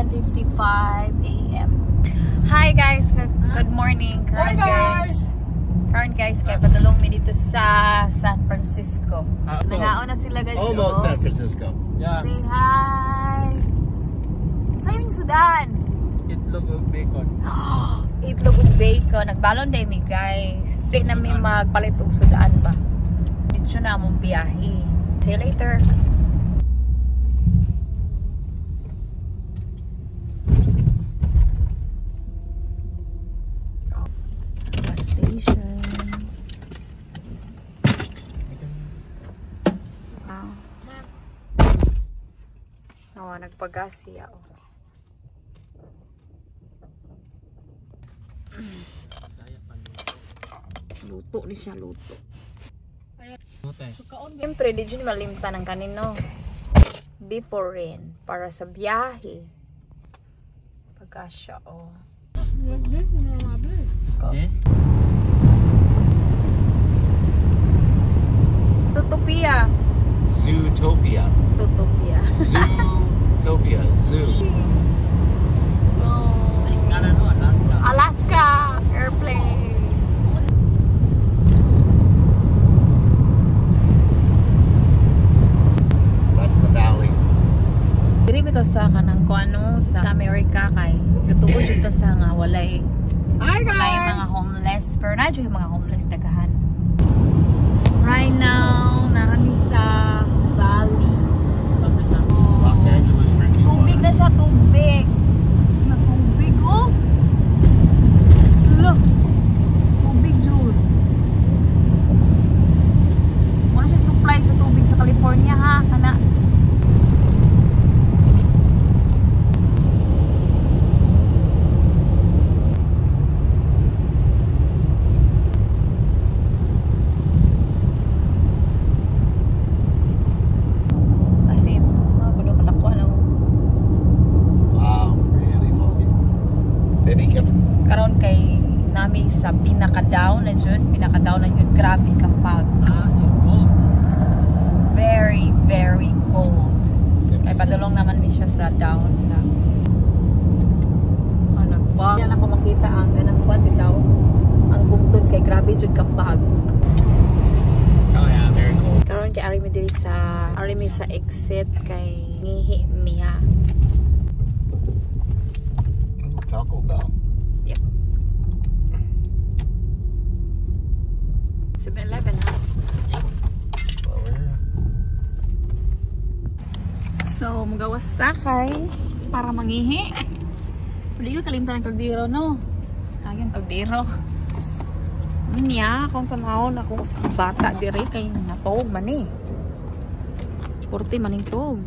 10:55 a.m. Hi guys, good morning. Karon guys, kay padulong mi dito sa San Francisco. Nangaon na sila guys. Almost San Francisco. Yeah. Say hi. Sa'yo yung Sudan. Itlog of bacon. Itlog of bacon. Nagbalon day mi guys. Di na mi magpalit og Sudan ba. Dito na among biyahe. See you later. Nagpagas siya. Luto ni siya, luto. Siyempre, di dyan malimta ng kanino. Before rin. Para sa biyahe. Pagas siya, oh. Zootopia. Zootopia. Zootopia. Zootopia. Zoo. Oh. Alaska. Airplane. That's the valley. Diri bitaw sa kanang kuano sa America kay gatuod jud ta sa nga walay. Hi guys. Walay mga homeless, pero na jud mga homeless dagahan. Right now, na kami sa valley. Los Angeles drinking Tubig na siya, tubig. Tubig, oh. Look. Tubig, June. Muna siya supply sa tubig sa California, ha? Kana. Karon kay nami sa pinaka-down na jud, grabe ka fog. So cold. Very, very cold. Ay padulong naman mi siya sa down sa nag-fog. Yan ako makita ang ganang kwan bitaw. Ang bugtod kay grabe jud ka fog. Oh yeah, very cold. Karon kay ari mi sa exit kay ngihi mi ha. Taco Bell. Yep. 7-Eleven, ha? So, magawas takay para mangihi. Pwede ko kalimtan ng kaldero, no? Yung kaldero. Niya, kung tanawon ako sa bata dire kay natog man eh. Porte maning tog.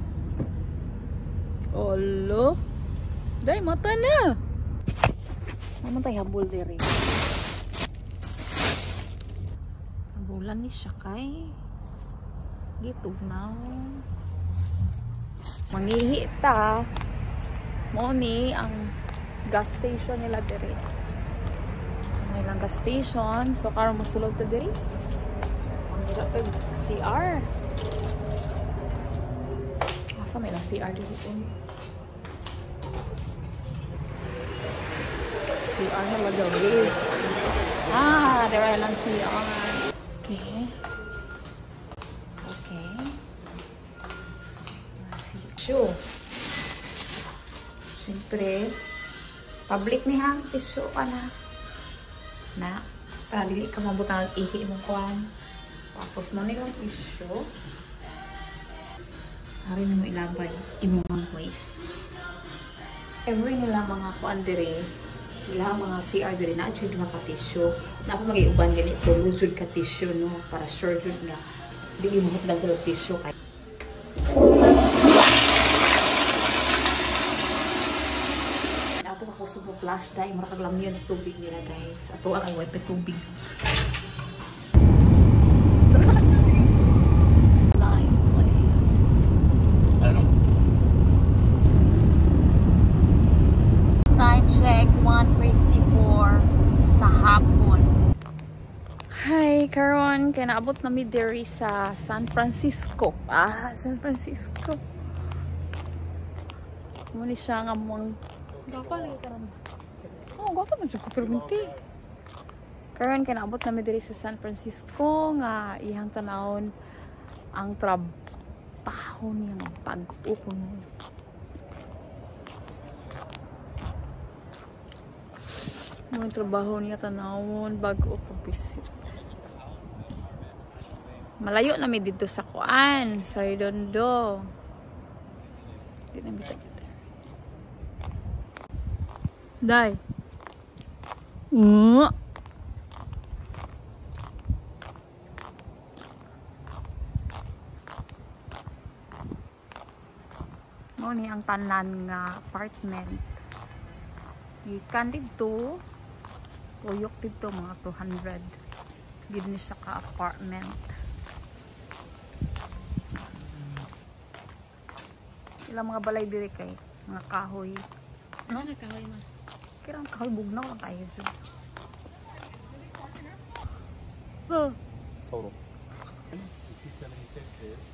Olo. Day, mata na. Naman tayo habol dire. Habulan ni siya kay gitog na. Mangihi ta. Mo ni ang gas station nila dire. May lang gas station. So karon mosulod ta dire. Ang dapat CR. Asa may lang CR dito. CR na lagawi. There are lang CR. Okay. Okay. Tissue. Siyempre, public ni ha. Tissue ka na. Para dili ka mabutang ihi mong kuhan. Tapos mo nilang tissue. Hari mo ilabay. Imong waste. Every nila mga kuhan dire. Ilang mga CR diri na jud mga tissue. Na ako magiuban ganito, lujud ka tissue no para sure jud nga dili mo hutdan sa tissue kay. Ato ako subo flash dye mura kag lamyon sa tubig nila guys. Ato ang wipe tubig. Nice place. Time check 1:54 sa hapon. Hi, karon kay naabot na mi diri sa San Francisco. San Francisco. Muna siya nga mong gapa lagi ka naman. Oo, gapa man siya kapirminti. Karon kay naabot namin diri sa San Francisco nga iyang tanawon ang trabaho niyang pag-o kuno. Ang trabaho niya tanawon bago ko visit. Malayo na mi dito sa kuan, sa Redondo. Di na bitaw. Dai. Mo ni ang tanan nga apartment. Gikan dito. Uyok dito mga 200. Gid ni siya ka apartment. Ilang mga balay diri kay mga kahoy. Ano na kahoy man? Kirang kahoy bugnaw lang kayo dyan. Total. 276 is